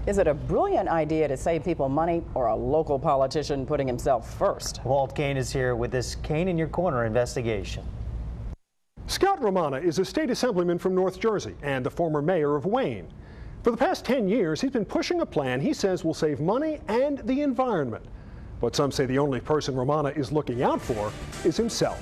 Is it a brilliant idea to save people money, or a local politician putting himself first? Walt Kane is here with this Kane in Your Corner investigation. Scott Rumana is a state assemblyman from North Jersey and the former mayor of Wayne. For the past 10 years, he's been pushing a plan he says will save money and the environment. But some say the only person Rumana is looking out for is himself.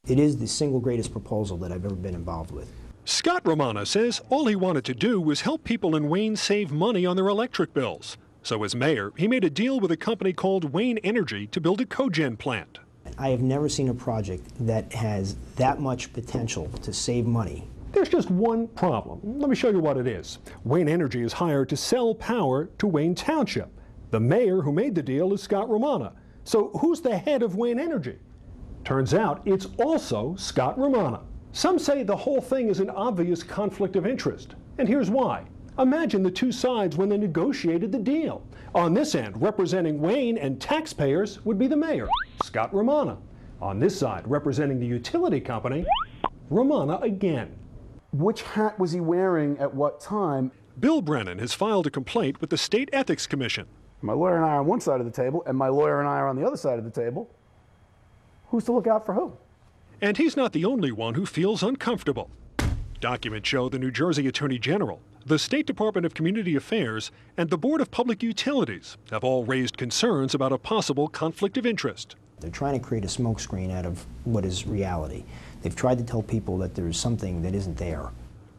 It is the single greatest proposal that I've ever been involved with. Scott Rumana says all he wanted to do was help people in Wayne save money on their electric bills. So as mayor, he made a deal with a company called Wayne Energy to build a cogen plant. I have never seen a project that has that much potential to save money. There's just one problem. Let me show you what it is. Wayne Energy is hired to sell power to Wayne Township. The mayor who made the deal is Scott Rumana. So who's the head of Wayne Energy? Turns out it's also Scott Rumana. Some say the whole thing is an obvious conflict of interest, and here's why. Imagine the two sides when they negotiated the deal. On this end, representing Wayne and taxpayers would be the mayor, Scott Rumana. On this side, representing the utility company, Rumana again. Which hat was he wearing at what time? Bill Brennan has filed a complaint with the State Ethics Commission. My lawyer and I are on one side of the table, and my lawyer and I are on the other side of the table. Who's to look out for who? And he's not the only one who feels uncomfortable. Documents show the New Jersey Attorney General, the State Department of Community Affairs, and the Board of Public Utilities have all raised concerns about a possible conflict of interest. They're trying to create a smokescreen out of what is reality. They've tried to tell people that there's something that isn't there.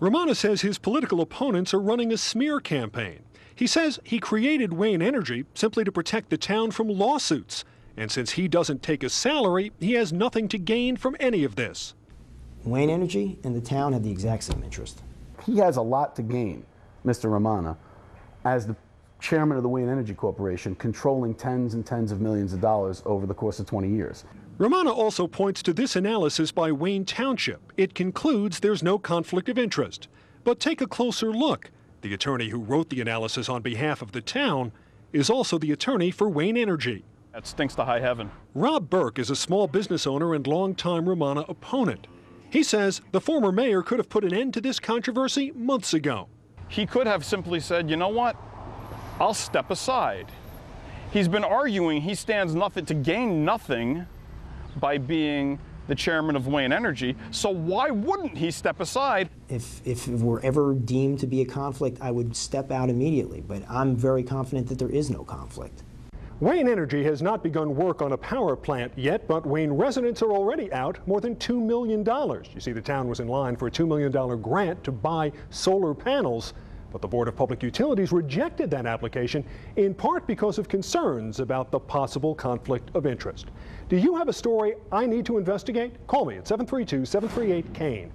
Rumana says his political opponents are running a smear campaign. He says he created Wayne Energy simply to protect the town from lawsuits. And since he doesn't take a salary, he has nothing to gain from any of this. Wayne Energy and the town have the exact same interest. He has a lot to gain, Mr. Rumana, as the chairman of the Wayne Energy Corporation, controlling tens and tens of millions of dollars over the course of 20 years. Rumana also points to this analysis by Wayne Township. It concludes there's no conflict of interest. But take a closer look. The attorney who wrote the analysis on behalf of the town is also the attorney for Wayne Energy. That stinks to high heaven. Rob Burke is a small business owner and longtime Rumana opponent. He says the former mayor could have put an end to this controversy months ago. He could have simply said, you know what, I'll step aside. He's been arguing he stands nothing to gain nothing by being the chairman of Wayne Energy, so why wouldn't he step aside? If it were ever deemed to be a conflict, I would step out immediately, but I'm very confident that there is no conflict. Wayne Energy has not begun work on a power plant yet, but Wayne residents are already out more than $2 million. You see, the town was in line for a $2 million grant to buy solar panels, but the Board of Public Utilities rejected that application in part because of concerns about the possible conflict of interest. Do you have a story I need to investigate? Call me at 732-738-KANE.